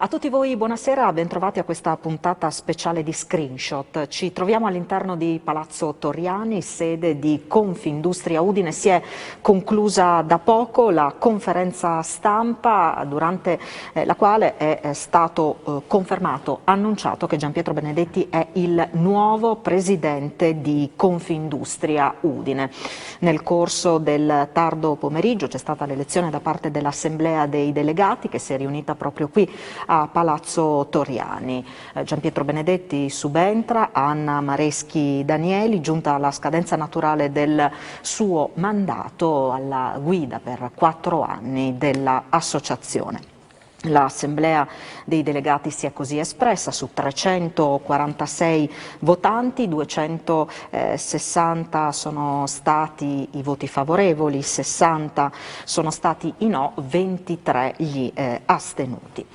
A tutti voi buonasera, bentrovati a questa puntata speciale di Screenshot. Ci troviamo all'interno di Palazzo Torriani, sede di Confindustria Udine. Si è conclusa da poco la conferenza stampa durante la quale è stato confermato, annunciato che Gianpietro Benedetti è il nuovo presidente di Confindustria Udine. Nel corso del tardo pomeriggio c'è stata l'elezione da parte dell'Assemblea dei Delegati che si è riunita proprio qui a Palazzo Torriani. Gianpietro Benedetti subentra, Anna Mareschi Danieli, giunta alla scadenza naturale del suo mandato, alla guida per 4 anni dell'associazione. L'Assemblea dei Delegati si è così espressa: su 346 votanti, 260 sono stati i voti favorevoli, 60 sono stati i no, 23 gli astenuti.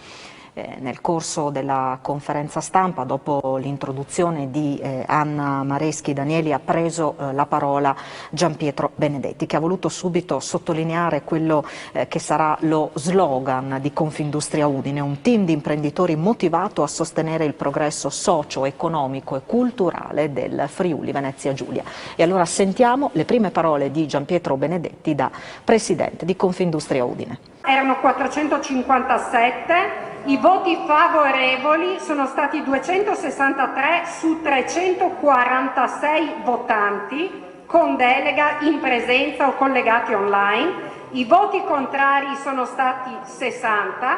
Nel corso della conferenza stampa, dopo l'introduzione di Anna Mareschi Danieli, ha preso la parola Gianpietro Benedetti, che ha voluto subito sottolineare quello che sarà lo slogan di Confindustria Udine: un team di imprenditori motivato a sostenere il progresso socio-economico e culturale del Friuli Venezia Giulia. E allora sentiamo le prime parole di Gianpietro Benedetti da presidente di Confindustria Udine. Erano 457. I voti favorevoli sono stati 263 su 346 votanti, con delega in presenza o collegati online. I voti contrari sono stati 60,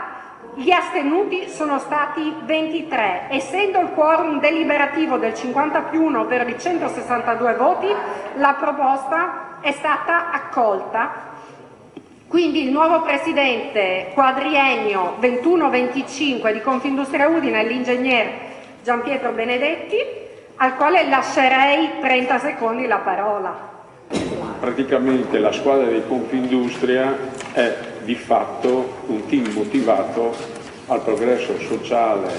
gli astenuti sono stati 23. Essendo il quorum deliberativo del 50+1, ovvero di 162 voti, la proposta è stata accolta. Quindi il nuovo presidente quadriennio 21-25 di Confindustria Udine è l'ingegner Gianpietro Benedetti, al quale lascerei 30 secondi la parola. Praticamente la squadra di Confindustria è di fatto un team motivato al progresso sociale,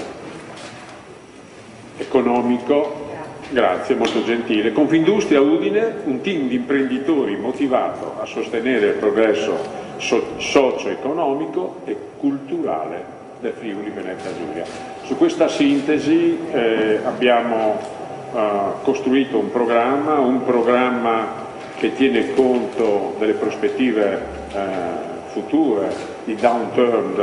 economico. Grazie, molto gentile. Confindustria Udine, un team di imprenditori motivato a sostenere il progresso socio-economico e culturale del Friuli Venezia Giulia. Su questa sintesi abbiamo costruito un programma che tiene conto delle prospettive future di downturn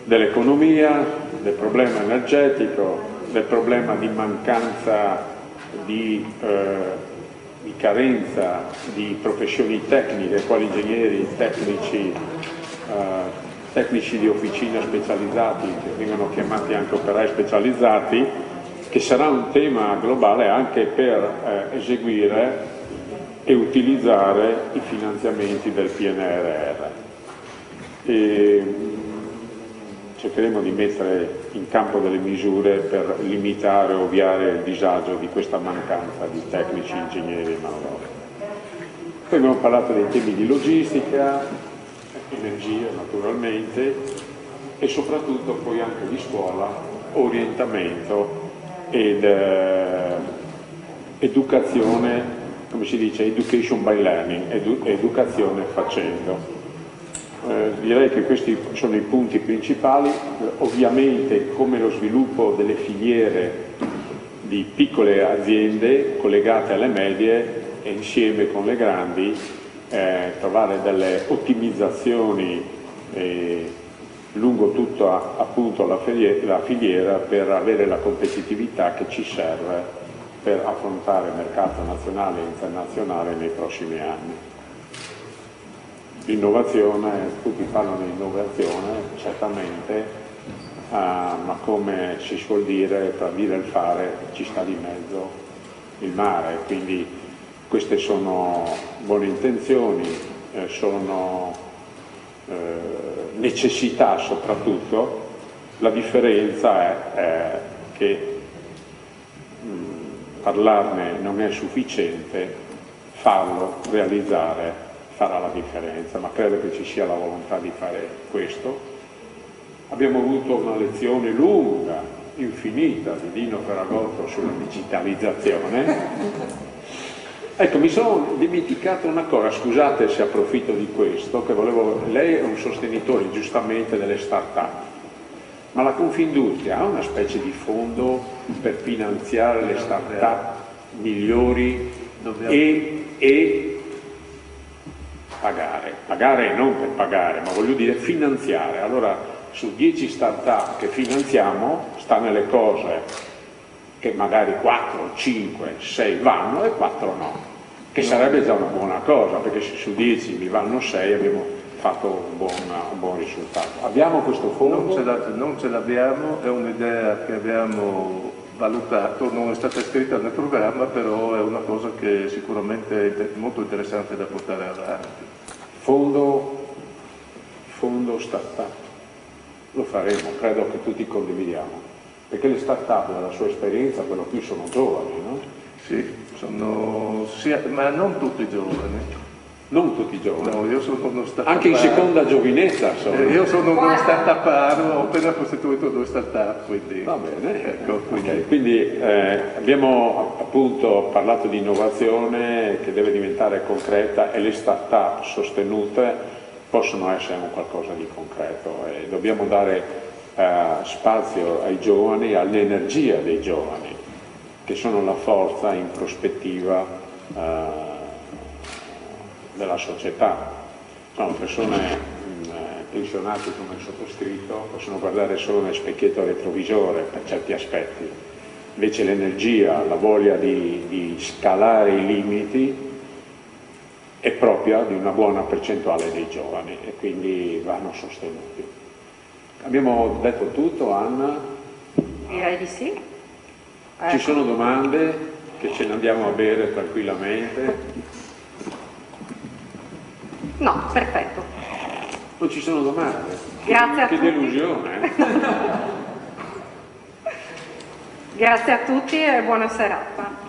dell'economia, del problema energetico, del problema di mancanza di carenza di professioni tecniche, quali ingegneri tecnici di officina specializzati, che vengono chiamati anche operai specializzati, che sarà un tema globale anche per eseguire e utilizzare i finanziamenti del PNRR. Cercheremo di mettere in campo delle misure per limitare o ovviare il disagio di questa mancanza di tecnici, ingegneri e manodopera. Poi abbiamo parlato dei temi di logistica, energia naturalmente, e soprattutto poi anche di scuola, orientamento ed educazione, come si dice, education by learning, educazione facendo. Direi che questi sono i punti principali. Ovviamente, come lo sviluppo delle filiere di piccole aziende collegate alle medie e insieme con le grandi, trovare delle ottimizzazioni lungo tutta appunto la filiera per avere la competitività che ci serve per affrontare il mercato nazionale e internazionale nei prossimi anni. L'innovazione, tutti parlano di innovazione, certamente, ma come si suol dire, tra dire e il fare ci sta di mezzo il mare, quindi queste sono buone intenzioni, sono necessità soprattutto. La differenza è che parlarne non è sufficiente, farlo, realizzare farà la differenza, ma credo che ci sia la volontà di fare questo. Abbiamo avuto una lezione lunga, infinita, di Dino Ferragotto sulla digitalizzazione, Ecco, mi sono dimenticato una cosa, scusate se approfitto di questo, che lei è un sostenitore giustamente delle start-up, ma la Confindustria ha una specie di fondo per finanziare le start-up migliori e pagare non per pagare, ma voglio dire finanziare. Allora, su 10 start-up che finanziamo, sta nelle cose che magari 4, 5, 6 vanno e 4 no, che sarebbe già una buona cosa, perché se su 10 mi vanno 6 abbiamo fatto un buon risultato. Abbiamo questo fondo? Non ce l'abbiamo, è un'idea che abbiamo valutato, non è stata scritta nel programma, però è una cosa che sicuramente è molto interessante da portare avanti. Fondo start-up, lo faremo, credo che tutti condividiamo. Perché le start-up, nella sua esperienza, per lo più sono giovani, no? Sì, ma non tutti giovani. Non tutti giovani? No, io sono uno start-up. Anche in seconda giovinezza sono. Io sono uno start-uparo, ho appena costituito 2 start-up, quindi... Va bene, ecco, quindi abbiamo appunto parlato di innovazione che deve diventare concreta e le start-up sostenute possono essere un qualcosa di concreto e dobbiamo dare spazio ai giovani, all'energia dei giovani, che sono la forza in prospettiva della società. Sono persone pensionate come il sottoscritto, possono guardare solo nel specchietto retrovisore per certi aspetti, invece l'energia, la voglia di scalare i limiti è propria di una buona percentuale dei giovani e quindi vanno sostenuti. Abbiamo detto tutto, Anna? Direi di sì. Ci sono domande che ce ne andiamo a bere tranquillamente? No, perfetto. Non ci sono domande? Grazie a tutti. Che delusione. Grazie a tutti e buona serata.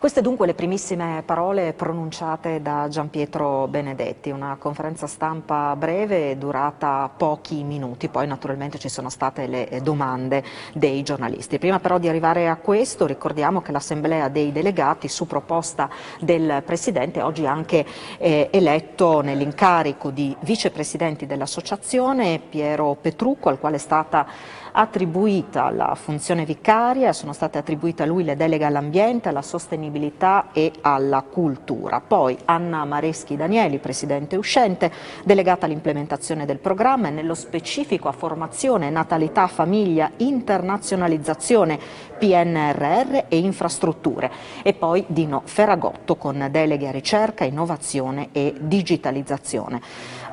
Queste dunque le primissime parole pronunciate da Gianpietro Benedetti, una conferenza stampa breve durata pochi minuti, poi naturalmente ci sono state le domande dei giornalisti. Prima però di arrivare a questo ricordiamo che l'Assemblea dei Delegati su proposta del Presidente oggi ha anche eletto nell'incarico di vicepresidenti dell'associazione Piero Petrucco, al quale è stata attribuita la funzione vicaria, sono state attribuite a lui le deleghe all'ambiente, alla sostenibilità e alla cultura. Poi Anna Mareschi Danieli, presidente uscente, delegata all'implementazione del programma e nello specifico a formazione, natalità, famiglia, internazionalizzazione, PNRR e infrastrutture. E poi Dino Ferragotto con deleghe a ricerca, innovazione e digitalizzazione.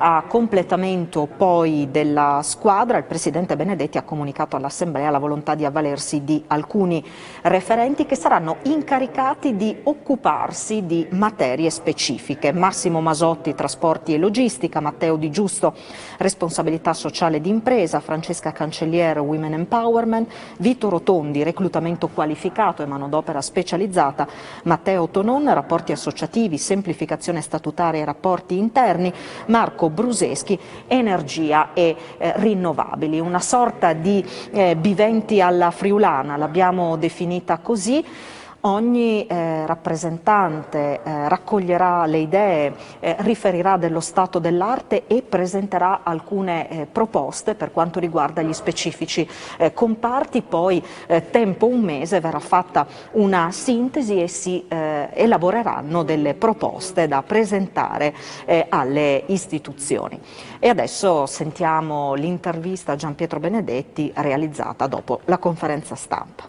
A completamento poi della squadra, il Presidente Benedetti ha comunicato all'Assemblea la volontà di avvalersi di alcuni referenti che saranno incaricati di occuparsi di materie specifiche. Massimo Masotti, trasporti e logistica, Matteo Di Giusto, responsabilità sociale d'impresa, Francesca Cancelliere, Women Empowerment, Vito Rotondi, reclutamento qualificato e manodopera specializzata, Matteo Tonon, rapporti associativi, semplificazione statutaria e rapporti interni, Marco Bruseschi, energia e rinnovabili. Una sorta di biventi alla friulana, l'abbiamo definita così. Ogni rappresentante raccoglierà le idee, riferirà dello stato dell'arte e presenterà alcune proposte per quanto riguarda gli specifici comparti. Poi tempo un mese verrà fatta una sintesi e si elaboreranno delle proposte da presentare alle istituzioni. E adesso sentiamo l'intervista a Gianpietro Benedetti realizzata dopo la conferenza stampa.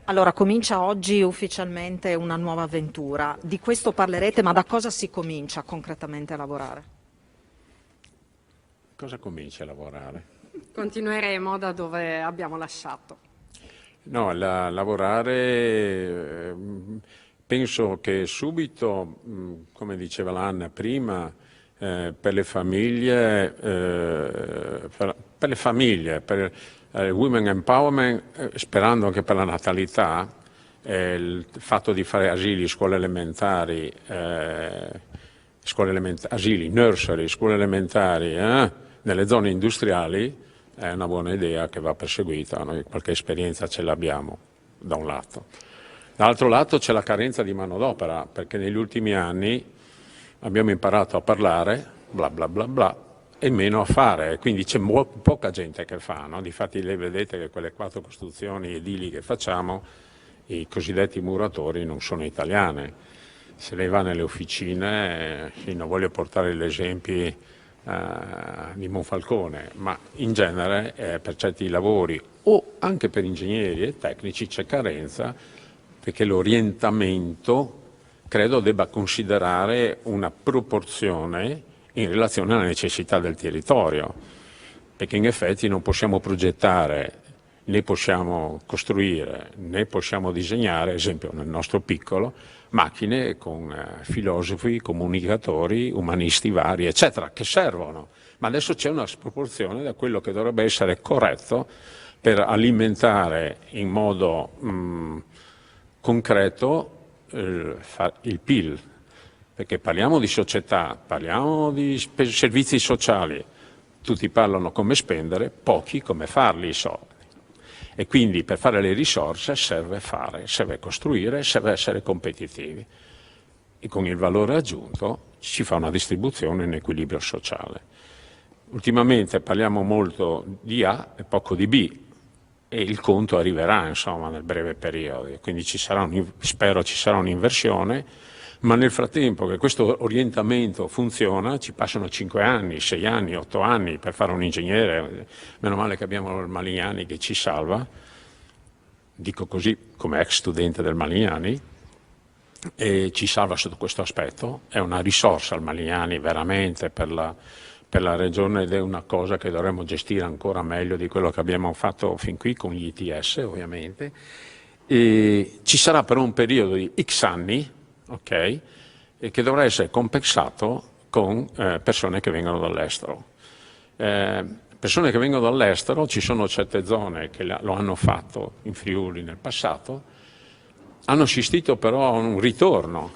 Allora, comincia oggi ufficialmente una nuova avventura. Di questo parlerete, ma da cosa si comincia concretamente a lavorare? Cosa comincia a lavorare? Continueremo da dove abbiamo lasciato. No, lavorare, penso che subito, come diceva l'Anna prima, per le famiglie, per Women Empowerment, sperando anche per la natalità, il fatto di fare asili, scuole elementari, asili, nursery, scuole elementari nelle zone industriali è una buona idea che va perseguita. Noi qualche esperienza ce l'abbiamo da un lato. Dall'altro lato c'è la carenza di manodopera, perché negli ultimi anni abbiamo imparato a parlare, bla bla bla bla, e meno a fare, quindi c'è poca gente che fa, no? Difatti lei vedete che quelle 4 costruzioni edili che facciamo, i cosiddetti muratori non sono italiane. Se lei va nelle officine, non voglio portare gli esempi di Monfalcone, ma in genere per certi lavori o anche per ingegneri e tecnici c'è carenza, perché l'orientamento credo debba considerare una proporzione in relazione alla necessità del territorio, perché in effetti non possiamo progettare, né possiamo costruire, né possiamo disegnare, ad esempio nel nostro piccolo, macchine con filosofi, comunicatori, umanisti vari, eccetera, che servono. Ma adesso c'è una sproporzione da quello che dovrebbe essere corretto per alimentare in modo concreto il PIL, perché parliamo di società, parliamo di servizi sociali, tutti parlano come spendere, pochi come farli i soldi. E quindi per fare le risorse serve fare, serve costruire, serve essere competitivi. E con il valore aggiunto si fa una distribuzione in equilibrio sociale. Ultimamente parliamo molto di A e poco di B, e il conto arriverà insomma nel breve periodo, quindi spero ci sarà un'inversione, ma nel frattempo che questo orientamento funziona ci passano 5 anni, 6 anni, 8 anni per fare un ingegnere, meno male che abbiamo il Malignani che ci salva, dico così come ex studente del Malignani, e ci salva sotto questo aspetto, è una risorsa il Malignani veramente per la regione ed è una cosa che dovremmo gestire ancora meglio di quello che abbiamo fatto fin qui con gli ITS ovviamente. E ci sarà però un periodo di X anni, okay, che dovrà essere compensato con persone che vengono dall'estero. Persone che vengono dall'estero, ci sono certe zone che lo hanno fatto in Friuli nel passato, hanno assistito però a un ritorno,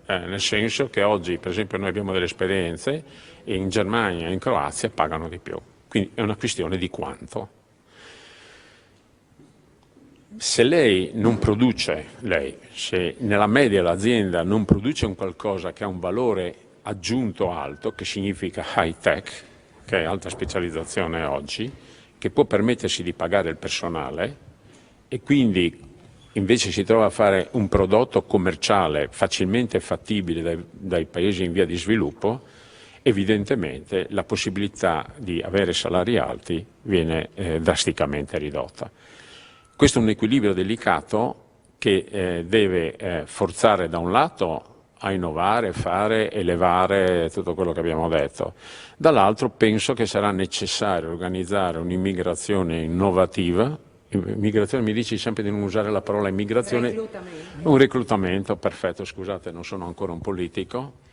nel senso che oggi per esempio noi abbiamo delle esperienze e in Germania e in Croazia pagano di più, quindi è una questione di quanto. Se lei non produce, se nella media l'azienda non produce un qualcosa che ha un valore aggiunto alto, che significa high tech, che è alta specializzazione oggi, che può permettersi di pagare il personale e quindi invece si trova a fare un prodotto commerciale facilmente fattibile dai paesi in via di sviluppo, evidentemente la possibilità di avere salari alti viene drasticamente ridotta. Questo è un equilibrio delicato che deve forzare da un lato a innovare, fare, elevare tutto quello che abbiamo detto. Dall'altro penso che sarà necessario organizzare un'immigrazione innovativa. Immigrazione, mi dici sempre di non usare la parola immigrazione. Un reclutamento, perfetto, scusate, non sono ancora un politico.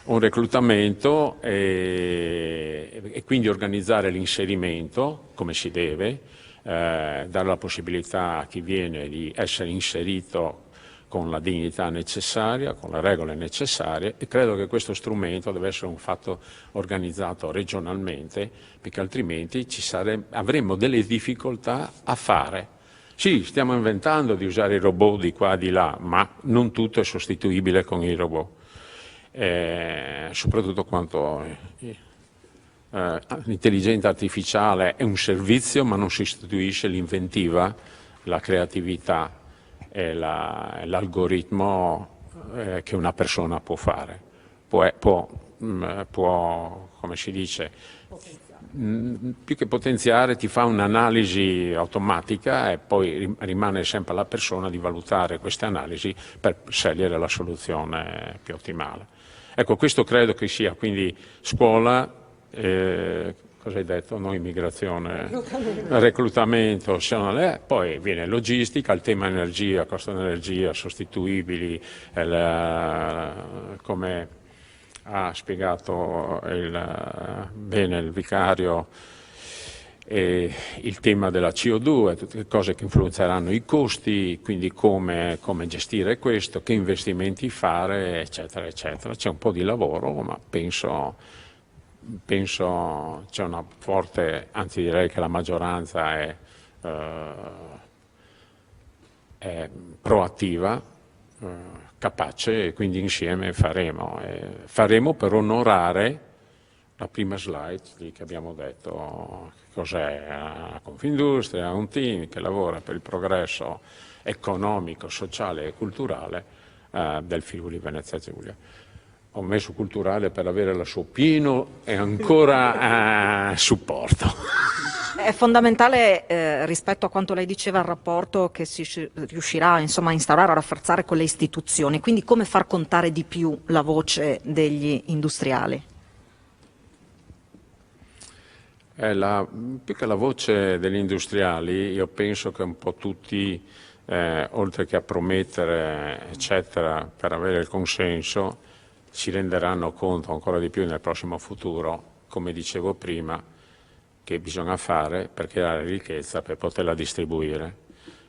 Un reclutamento e quindi organizzare l'inserimento come si deve, dare la possibilità a chi viene di essere inserito con la dignità necessaria, con le regole necessarie, e credo che questo strumento deve essere un fatto organizzato regionalmente, perché altrimenti avremmo delle difficoltà a fare. Sì, stiamo inventando di usare i robot di qua e di là, ma non tutto è sostituibile con i robot, soprattutto quanto l'intelligenza artificiale è un servizio, ma non sostituisce l'inventiva, la creatività e l'algoritmo che una persona può fare. Può, come si dice, più che potenziare, ti fa un'analisi automatica e poi rimane sempre alla persona di valutare queste analisi per scegliere la soluzione più ottimale. Ecco, questo credo che sia quindi scuola, cosa hai detto? No, immigrazione, reclutamento, poi viene logistica, il tema energia, costo dell'energia, sostituibili, come ha spiegato bene il vicario, il tema della CO2, tutte le cose che influenzeranno i costi, quindi come gestire questo, che investimenti fare, eccetera, eccetera. C'è un po' di lavoro, ma penso c'è una forte, anzi direi che la maggioranza proattiva, capace, e quindi insieme faremo. Faremo per onorare la prima slide lì che abbiamo detto cos'è Confindustria, un team che lavora per il progresso economico, sociale e culturale del Friuli Venezia Giulia. Ho messo culturale per avere il suo pieno e ancora supporto. È fondamentale rispetto a quanto lei diceva il rapporto che si riuscirà insomma, a instaurare, a rafforzare con le istituzioni, quindi come far contare di più la voce degli industriali? Più che la voce degli industriali, io penso che un po' tutti, oltre che a promettere, eccetera, per avere il consenso, si renderanno conto ancora di più nel prossimo futuro, come dicevo prima, che bisogna fare per creare ricchezza, per poterla distribuire.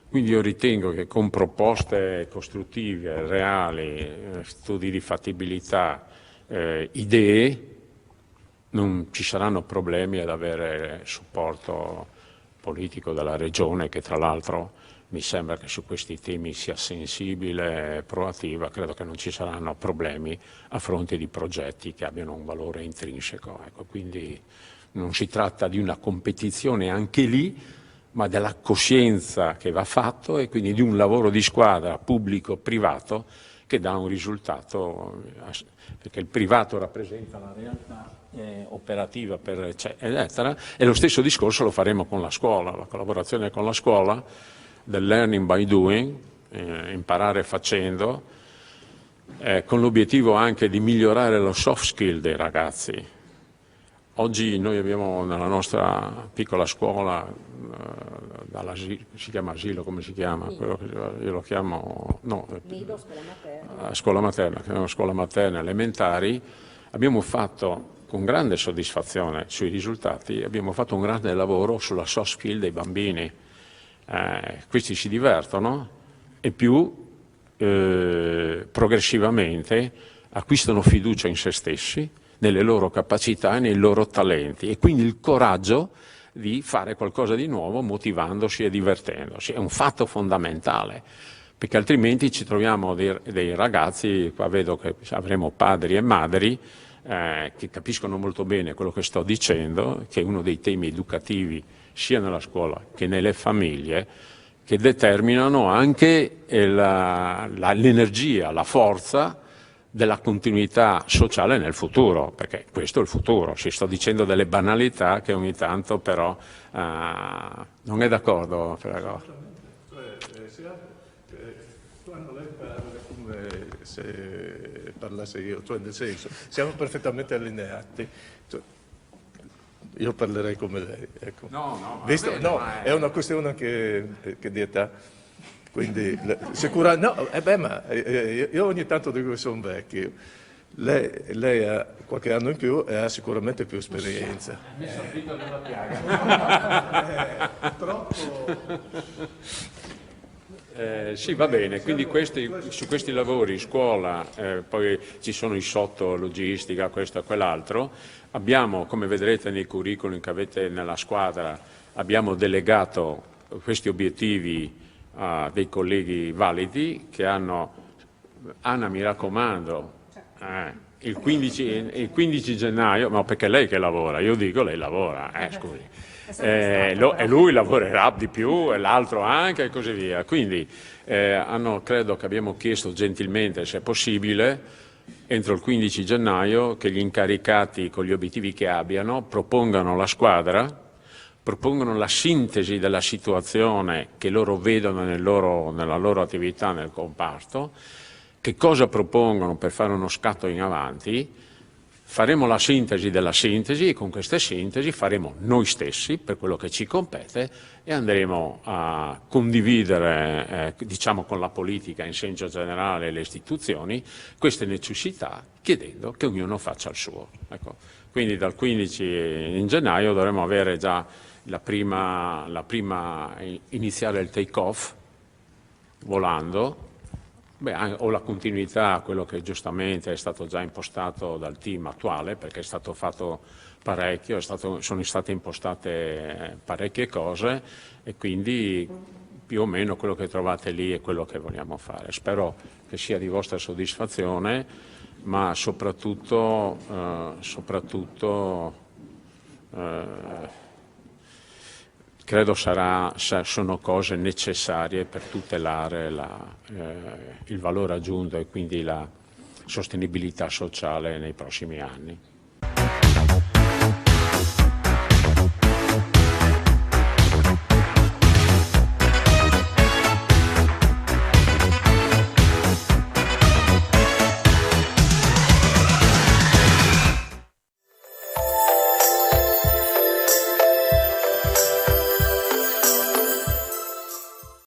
Quindi io ritengo che con proposte costruttive, reali, studi di fattibilità, idee, non ci saranno problemi ad avere supporto politico dalla Regione, che tra l'altro mi sembra che su questi temi sia sensibile e proattiva. Credo che non ci saranno problemi a fronte di progetti che abbiano un valore intrinseco. Ecco, quindi non si tratta di una competizione anche lì, ma della coscienza che va fatto e quindi di un lavoro di squadra pubblico-privato che dà un risultato, perché il privato rappresenta la realtà operativa eccetera, e lo stesso discorso lo faremo con la scuola, la collaborazione con la scuola, del learning by doing, imparare facendo, con l'obiettivo anche di migliorare lo soft skill dei ragazzi. Oggi noi abbiamo nella nostra piccola scuola, si chiama asilo, come si chiama? Quello che io lo chiamo, no, Nido, scuola materna, scuola materna, elementari. Abbiamo fatto con grande soddisfazione sui risultati, abbiamo fatto un grande lavoro sulla soft skill dei bambini. Questi si divertono e più progressivamente acquistano fiducia in se stessi, nelle loro capacità e nei loro talenti, e quindi il coraggio di fare qualcosa di nuovo motivandosi e divertendosi. È un fatto fondamentale, perché altrimenti ci troviamo dei ragazzi, qua vedo che avremo padri e madri che capiscono molto bene quello che sto dicendo, che è uno dei temi educativi sia nella scuola che nelle famiglie, che determinano anche l'energia, la forza della continuità sociale nel futuro, perché questo è il futuro. Ci sto dicendo delle banalità che ogni tanto però non è d'accordo? Quando lei parla come se parlasse io, cioè nel senso, siamo perfettamente allineati. Cioè, io parlerei come lei, ecco. No, Visto, no, è una questione che di età. Quindi, sicuramente, ma io ogni tanto dico che sono vecchio. Lei ha qualche anno in più e ha sicuramente più esperienza. Mi sono finito nella piaga. Troppo. Sì, va bene, quindi su questi lavori, scuola, poi ci sono i sotto, logistica, questo e quell'altro. Abbiamo, come vedrete nei curriculum che avete nella squadra, abbiamo delegato questi obiettivi a dei colleghi validi che hanno, Anna mi raccomando, il 15 gennaio, ma perché lei che lavora, io dico lei lavora, scusi. E lui lavorerà di più e l'altro anche e così via. Quindi credo che abbiamo chiesto gentilmente, se è possibile, entro il 15 gennaio che gli incaricati con gli obiettivi che abbiano propongano la squadra, propongono la sintesi della situazione che loro vedono nella loro attività nel comparto, che cosa propongono per fare uno scatto in avanti. Faremo la sintesi della sintesi e con queste sintesi faremo noi stessi, per quello che ci compete, e andremo a condividere, diciamo con la politica in senso generale e le istituzioni, queste necessità, chiedendo che ognuno faccia il suo. Ecco. Quindi dal 15 in gennaio dovremo avere già iniziare il take-off volando. O la continuità, quello che giustamente è stato già impostato dal team attuale, perché è stato fatto parecchio, sono state impostate parecchie cose, e quindi più o meno quello che trovate lì è quello che vogliamo fare. Spero che sia di vostra soddisfazione, ma soprattutto credo sono cose necessarie per tutelare il valore aggiunto e quindi la sostenibilità sociale nei prossimi anni.